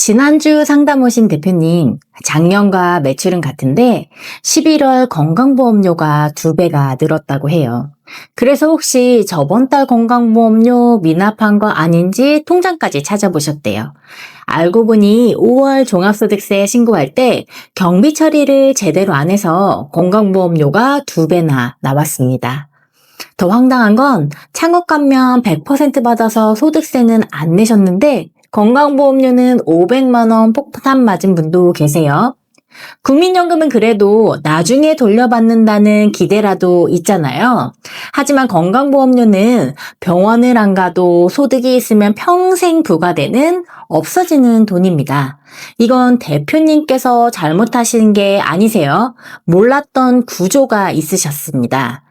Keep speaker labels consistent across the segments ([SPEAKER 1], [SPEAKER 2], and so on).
[SPEAKER 1] 지난주 상담 오신 대표님, 작년과 매출은 같은데 11월 건강보험료가 2배가 늘었다고 해요. 그래서 혹시 저번 달 건강보험료 미납한 거 아닌지 통장까지 찾아보셨대요. 알고 보니 5월 종합소득세 신고할 때 경비 처리를 제대로 안 해서 건강보험료가 2배나 나왔습니다. 더 황당한 건 창업 감면 100% 받아서 소득세는 안 내셨는데 건강보험료는 500만 원 폭탄 맞은 분도 계세요. 국민연금은 그래도 나중에 돌려받는다는 기대라도 있잖아요. 하지만 건강보험료는 병원을 안 가도 소득이 있으면 평생 부과되는 없어지는 돈입니다. 이건 대표님께서 잘못하신 게 아니세요. 몰랐던 구조가 있으셨습니다.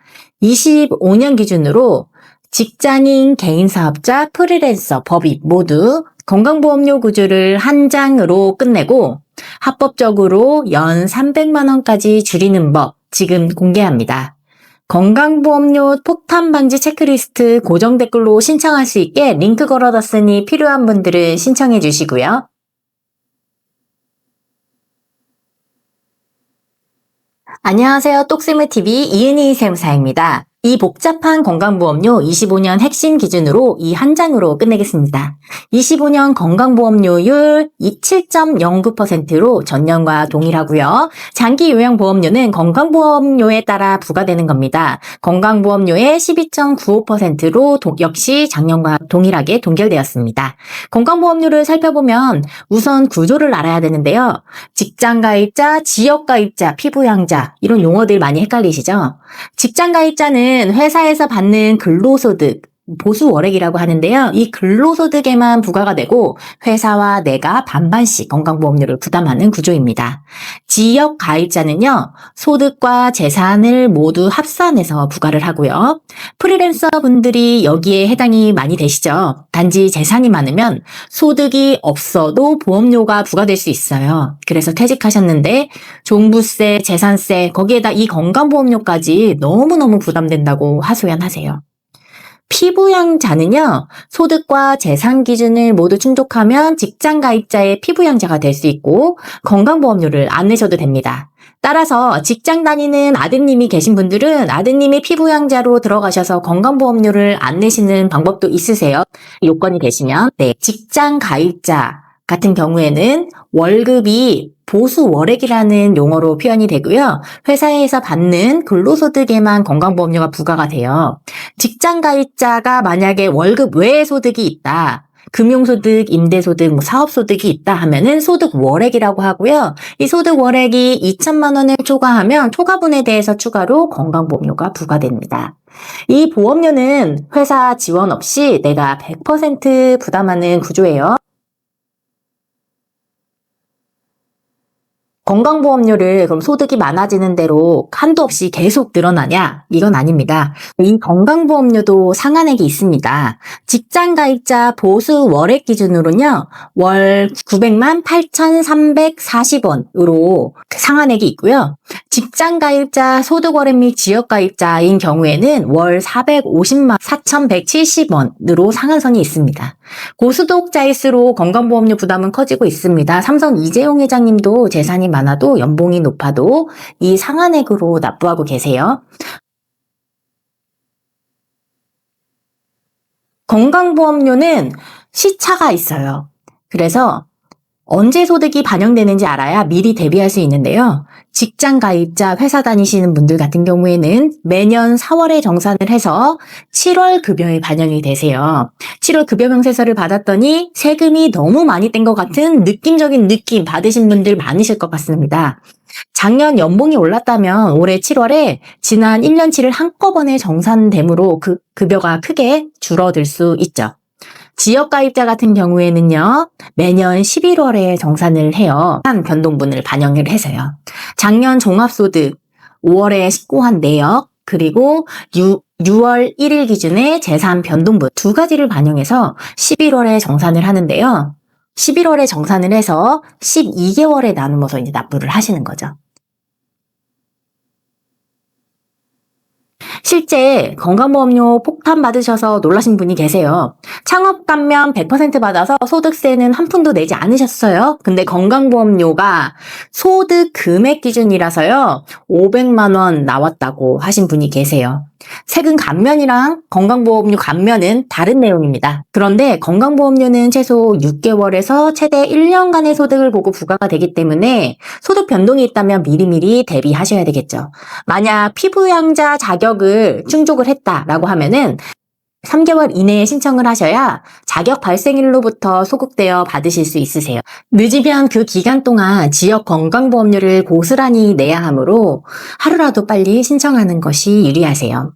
[SPEAKER 1] 25년 기준으로 직장인, 개인사업자, 프리랜서, 법인 모두 건강보험료 구조를 한 장으로 끝내고 합법적으로 연 300만 원까지 줄이는 법 지금 공개합니다. 건강보험료 폭탄 방지 체크리스트 고정 댓글로 신청할 수 있게 링크 걸어뒀으니 필요한 분들은 신청해 주시고요. 안녕하세요. 똑스무TV 이은희 세무사입니다. 이 복잡한 건강보험료 25년 핵심 기준으로 이 한 장으로 끝내겠습니다. 25년 건강보험료율 27.09%로 전년과 동일하고요. 장기 요양보험료는 건강보험료에 따라 부과되는 겁니다. 건강보험료의 12.95%로 역시 작년과 동일하게 동결되었습니다. 건강보험료를 살펴보면 우선 구조를 알아야 되는데요. 직장가입자, 지역가입자, 피부양자 이런 용어들 많이 헷갈리시죠? 직장가입자는 회사에서 받는 근로소득, 보수월액이라고 하는데요. 이 근로소득에만 부과가 되고 회사와 내가 반반씩 건강보험료를 부담하는 구조입니다. 지역가입자는요. 소득과 재산을 모두 합산해서 부과를 하고요. 프리랜서 분들이 여기에 해당이 많이 되시죠. 단지 재산이 많으면 소득이 없어도 보험료가 부과될 수 있어요. 그래서 퇴직하셨는데 종부세, 재산세, 거기에다 이 건강보험료까지 너무너무 부담된다고 하소연하세요. 피부양자는요, 소득과 재산 기준을 모두 충족하면 직장가입자의 피부양자가 될 수 있고 건강보험료를 안 내셔도 됩니다. 따라서 직장 다니는 아드님이 계신 분들은 아드님이 피부양자로 들어가셔서 건강보험료를 안 내시는 방법도 있으세요. 요건이 되시면. 네, 직장가입자 같은 경우에는 월급이 보수월액이라는 용어로 표현이 되고요. 회사에서 받는 근로소득에만 건강보험료가 부과가 돼요. 직장가입자가 만약에 월급 외의 소득이 있다. 금융소득, 임대소득, 사업소득이 있다 하면은 소득월액이라고 하고요. 이 소득월액이 2천만 원을 초과하면 초과분에 대해서 추가로 건강보험료가 부과됩니다. 이 보험료는 회사 지원 없이 내가 100% 부담하는 구조예요. 건강보험료를 그럼 소득이 많아지는 대로 한도 없이 계속 늘어나냐? 이건 아닙니다. 이 건강보험료도 상한액이 있습니다. 직장가입자 보수 월액 기준으로는요. 월 900만 8,340원으로 상한액이 있고요. 직장가입자 소득월액 및 지역가입자인 경우에는 월 450만 4,170원으로 상한선이 있습니다. 고소득자일수록 건강보험료 부담은 커지고 있습니다. 삼성 이재용 회장님도 재산이 많아도 연봉이 높아도 이 상한액으로 납부하고 계세요. 건강보험료는 시차가 있어요. 그래서 언제 소득이 반영되는지 알아야 미리 대비할 수 있는데요. 직장 가입자 회사 다니시는 분들 같은 경우에는 매년 4월에 정산을 해서 7월 급여에 반영이 되세요. 7월 급여 명세서를 받았더니 세금이 너무 많이 뗀 것 같은 느낌적인 느낌 받으신 분들 많으실 것 같습니다. 작년 연봉이 올랐다면 올해 7월에 지난 1년치를 한꺼번에 정산됨으로 그 급여가 크게 줄어들 수 있죠. 지역가입자 같은 경우에는요. 매년 11월에 정산을 해요. 한 변동분을 반영을 해서요. 작년 종합소득 5월에 신고한 내역 그리고 6월 1일 기준의 재산 변동분 두 가지를 반영해서 11월에 정산을 하는데요. 11월에 정산을 해서 12개월에 나누어서 이제 납부를 하시는 거죠. 실제 건강보험료 폭탄 받으셔서 놀라신 분이 계세요. 창업 감면 100% 받아서 소득세는 한 푼도 내지 않으셨어요. 근데 건강보험료가 소득 금액 기준이라서요. 500만 원 나왔다고 하신 분이 계세요. 세금 감면이랑 건강보험료 감면은 다른 내용입니다. 그런데 건강보험료는 최소 6개월에서 최대 1년간의 소득을 보고 부과가 되기 때문에 소득 변동이 있다면 미리미리 대비하셔야 되겠죠. 만약 피부양자 자격을 충족을 했다라고 하면은 3개월 이내에 신청을 하셔야 자격 발생일로부터 소급되어 받으실 수 있으세요. 늦으면 그 기간 동안 지역 건강보험료를 고스란히 내야 하므로 하루라도 빨리 신청하는 것이 유리하세요.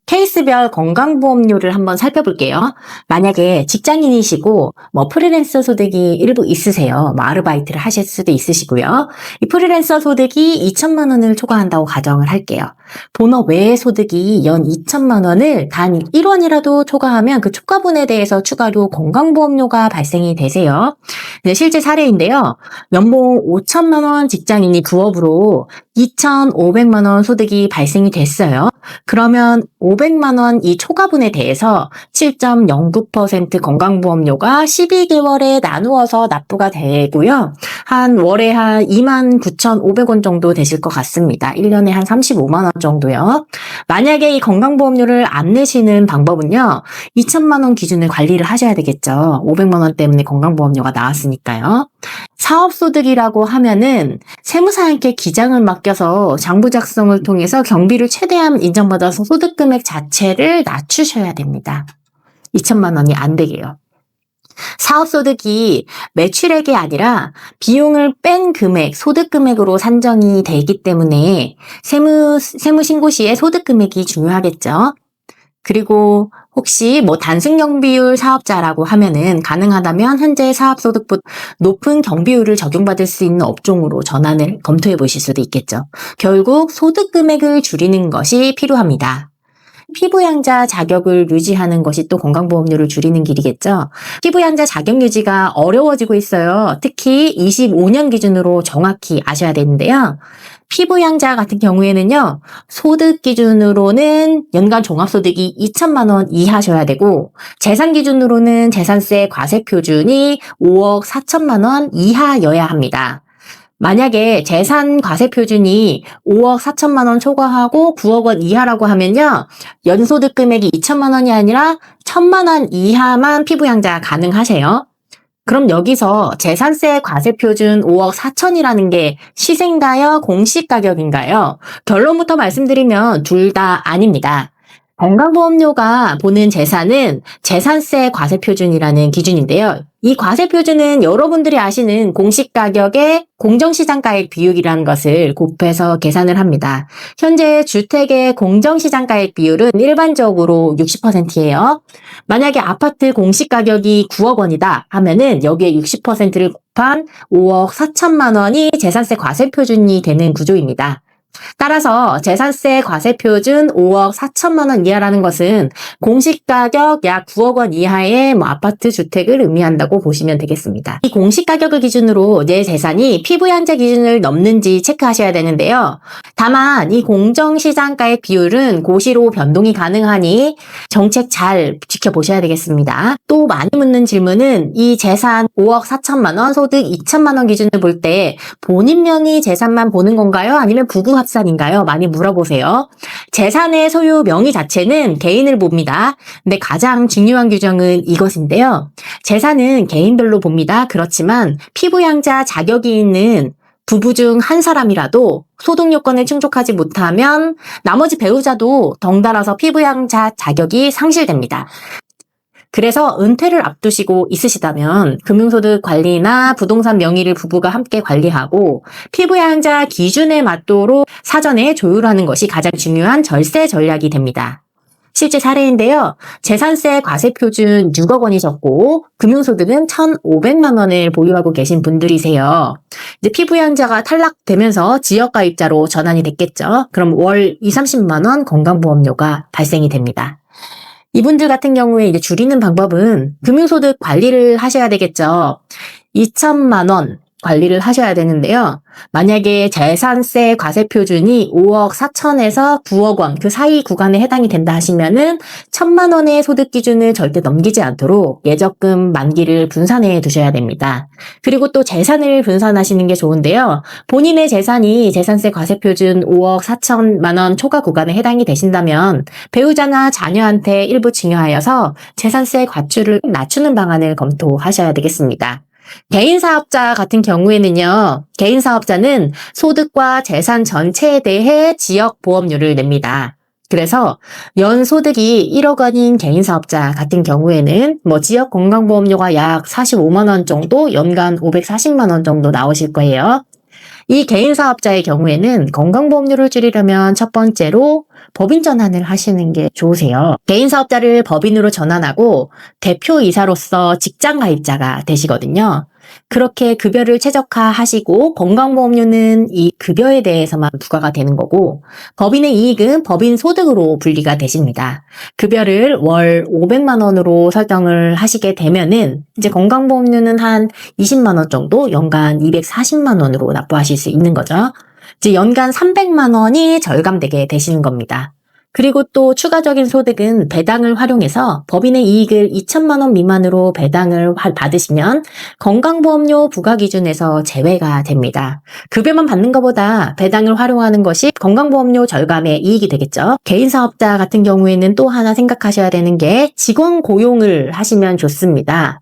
[SPEAKER 1] 케이스별 건강보험료를 한번 살펴볼게요. 만약에 직장인이시고 프리랜서 소득이 일부 있으세요. 아르바이트를 하실 수도 있으시고요. 이 프리랜서 소득이 2천만 원을 초과한다고 가정을 할게요. 본업 외의 소득이 연 2천만 원을 단 1원이라도 초과하면 그 초과분에 대해서 추가로 건강보험료가 발생이 되세요. 실제 사례인데요. 연봉 5천만 원 직장인이 부업으로 2,500만 원 소득이 발생이 됐어요. 그러면 500만 원 이 초과분에 대해서 7.09% 건강보험료가 12개월에 나누어서 납부가 되고요. 한 월에 한 29,500원 정도 되실 것 같습니다. 1년에 한 35만 원 정도요. 만약에 이 건강보험료를 안 내시는 방법은요. 2천만 원 기준을 관리를 하셔야 되겠죠. 500만 원 때문에 건강보험료가 나왔으니까요. 사업소득이라고 하면은 세무사님께 기장을 맡겨서 장부 작성을 통해서 경비를 최대한 인정받아서 소득금액 자체를 낮추셔야 됩니다. 2천만 원이 안 되게요. 사업소득이 매출액이 아니라 비용을 뺀 금액, 소득금액으로 산정이 되기 때문에 세무신고 시에 소득금액이 중요하겠죠. 그리고 혹시 단순 경비율 사업자라고 하면은 가능하다면 현재 사업소득보다 높은 경비율을 적용받을 수 있는 업종으로 전환을 검토해 보실 수도 있겠죠. 결국 소득금액을 줄이는 것이 필요합니다. 피부양자 자격을 유지하는 것이 또 건강보험료를 줄이는 길이겠죠. 피부양자 자격 유지가 어려워지고 있어요. 특히 25년 기준으로 정확히 아셔야 되는데요. 피부양자 같은 경우에는요. 소득 기준으로는 연간 종합소득이 2천만 원 이하셔야 되고 재산 기준으로는 재산세 과세 표준이 5억 4천만 원 이하여야 합니다. 만약에 재산 과세 표준이 5억 4천만 원 초과하고 9억 원 이하라고 하면요. 연소득 금액이 2천만 원이 아니라 1천만 원 이하만 피부양자 가능하세요. 그럼 여기서 재산세 과세 표준 5억 4천이라는 게 시세인가요? 공시가격인가요? 결론부터 말씀드리면 둘 다 아닙니다. 건강보험료가 보는 재산은 재산세 과세 표준이라는 기준인데요. 이 과세 표준은 여러분들이 아시는 공시가격의 공정시장가액 비율이라는 것을 곱해서 계산을 합니다. 현재 주택의 공정시장가액 비율은 일반적으로 60%예요. 만약에 아파트 공시가격이 9억 원이다 하면은 여기에 60%를 곱한 5억 4천만 원이 재산세 과세 표준이 되는 구조입니다. 따라서 재산세 과세 표준 5억 4천만 원 이하라는 것은 공시가격 약 9억 원 이하의 아파트 주택을 의미한다고 보시면 되겠습니다. 이 공시가격을 기준으로 내 재산이 피부양자 기준을 넘는지 체크하셔야 되는데요. 다만 이 공정시장가액 비율은 고시로 변동이 가능하니 정책 잘 지켜보셔야 되겠습니다. 또 많이 묻는 질문은 이 재산 5억 4천만 원, 소득 2천만 원 기준을 볼 때 본인 명의 재산만 보는 건가요? 아니면 부부 합산인가요? 많이 물어보세요. 재산의 소유 명의 자체는 개인을 봅니다. 근데 가장 중요한 규정은 이것인데요. 재산은 개인별로 봅니다. 그렇지만 피부양자 자격이 있는 부부 중 한 사람이라도 소득 요건을 충족하지 못하면 나머지 배우자도 덩달아서 피부양자 자격이 상실됩니다. 그래서 은퇴를 앞두시고 있으시다면 금융소득 관리나 부동산 명의를 부부가 함께 관리하고 피부양자 기준에 맞도록 사전에 조율하는 것이 가장 중요한 절세 전략이 됩니다. 실제 사례인데요. 재산세 과세 표준 6억 원이셨고 금융소득은 1,500만 원을 보유하고 계신 분들이세요. 이제 피부양자가 탈락되면서 지역가입자로 전환이 됐겠죠. 그럼 월 20-30만 원 건강보험료가 발생이 됩니다. 이분들 같은 경우에 이제 줄이는 방법은 금융소득 관리를 하셔야 되겠죠. 2천만 원 관리를 하셔야 되는데요. 만약에 재산세 과세 표준이 5억 4천에서 9억 원 그 사이 구간에 해당이 된다 하시면은 1,000만 원의 소득 기준을 절대 넘기지 않도록 예적금 만기를 분산해 두셔야 됩니다. 그리고 또 재산을 분산하시는 게 좋은데요. 본인의 재산이 재산세 과세 표준 5억 4천만 원 초과 구간에 해당이 되신다면 배우자나 자녀한테 일부 증여하여서 재산세 과출을 낮추는 방안을 검토하셔야 되겠습니다. 개인 사업자 같은 경우에는요, 개인 사업자는 소득과 재산 전체에 대해 지역 보험료를 냅니다. 그래서 연 소득이 1억 원인 개인 사업자 같은 경우에는 지역 건강보험료가 약 45만 원 정도, 연간 540만 원 정도 나오실 거예요. 이 개인 사업자의 경우에는 건강보험료를 줄이려면 첫 번째로 법인 전환을 하시는 게 좋으세요. 개인 사업자를 법인으로 전환하고 대표이사로서 직장 가입자가 되시거든요. 그렇게 급여를 최적화하시고 건강보험료는 이 급여에 대해서만 부과가 되는 거고 법인의 이익은 법인 소득으로 분리가 되십니다. 급여를 월 500만 원으로 설정을 하시게 되면은 이제 건강보험료는 한 20만 원 정도, 연간 240만 원으로 납부하실 수 있는 거죠. 이제 연간 300만 원이 절감되게 되시는 겁니다. 그리고 또 추가적인 소득은 배당을 활용해서 법인의 이익을 2천만 원 미만으로 배당을 받으시면 건강보험료 부과 기준에서 제외가 됩니다. 급여만 받는 것보다 배당을 활용하는 것이 건강보험료 절감의 이익이 되겠죠. 개인 사업자 같은 경우에는 또 하나 생각하셔야 되는 게 직원 고용을 하시면 좋습니다.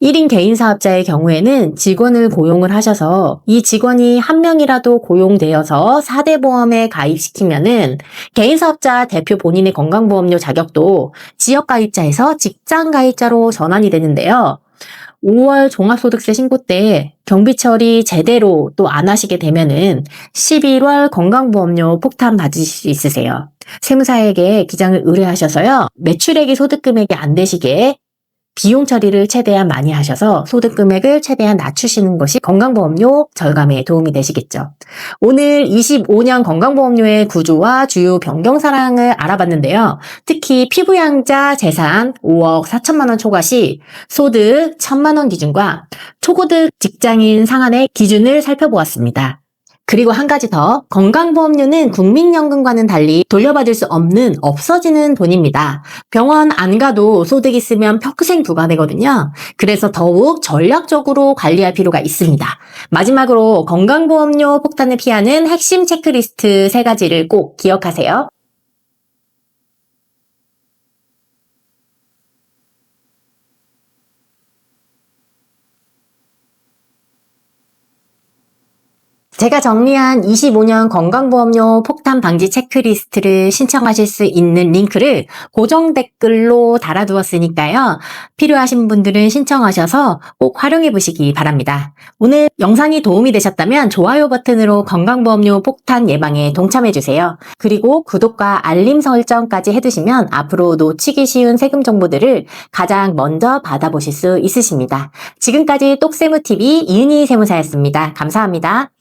[SPEAKER 1] 1인 개인 사업자의 경우에는 직원을 고용을 하셔서 이 직원이 한 명이라도 고용되어서 4대 보험에 가입시키면은 개인 사업자 대표 본인의 건강보험료 자격도 지역 가입자에서 직장 가입자로 전환이 되는데요. 5월 종합소득세 신고 때 경비 처리 제대로 또 안 하시게 되면은 11월 건강보험료 폭탄 받으실 수 있으세요. 세무사에게 기장을 의뢰하셔서요. 매출액이 소득 금액이 안 되시게 비용 처리를 최대한 많이 하셔서 소득 금액을 최대한 낮추시는 것이 건강보험료 절감에 도움이 되시겠죠. 오늘 25년 건강보험료의 구조와 주요 변경 사항을 알아봤는데요. 특히 피부양자 재산 5억 4천만 원 초과 시 소득 1,000만 원 기준과 초고득 직장인 상한의 기준을 살펴보았습니다. 그리고 한 가지 더, 건강보험료는 국민연금과는 달리 돌려받을 수 없는 없어지는 돈입니다. 병원 안 가도 소득 있으면 평생 부과되거든요. 그래서 더욱 전략적으로 관리할 필요가 있습니다. 마지막으로 건강보험료 폭탄을 피하는 핵심 체크리스트 3가지를 꼭 기억하세요. 제가 정리한 25년 건강보험료 폭탄 방지 체크리스트를 신청하실 수 있는 링크를 고정 댓글로 달아두었으니까요. 필요하신 분들은 신청하셔서 꼭 활용해 보시기 바랍니다. 오늘 영상이 도움이 되셨다면 좋아요 버튼으로 건강보험료 폭탄 예방에 동참해 주세요. 그리고 구독과 알림 설정까지 해두시면 앞으로 놓치기 쉬운 세금 정보들을 가장 먼저 받아보실 수 있으십니다. 지금까지 똑세무TV 이은희 세무사였습니다. 감사합니다.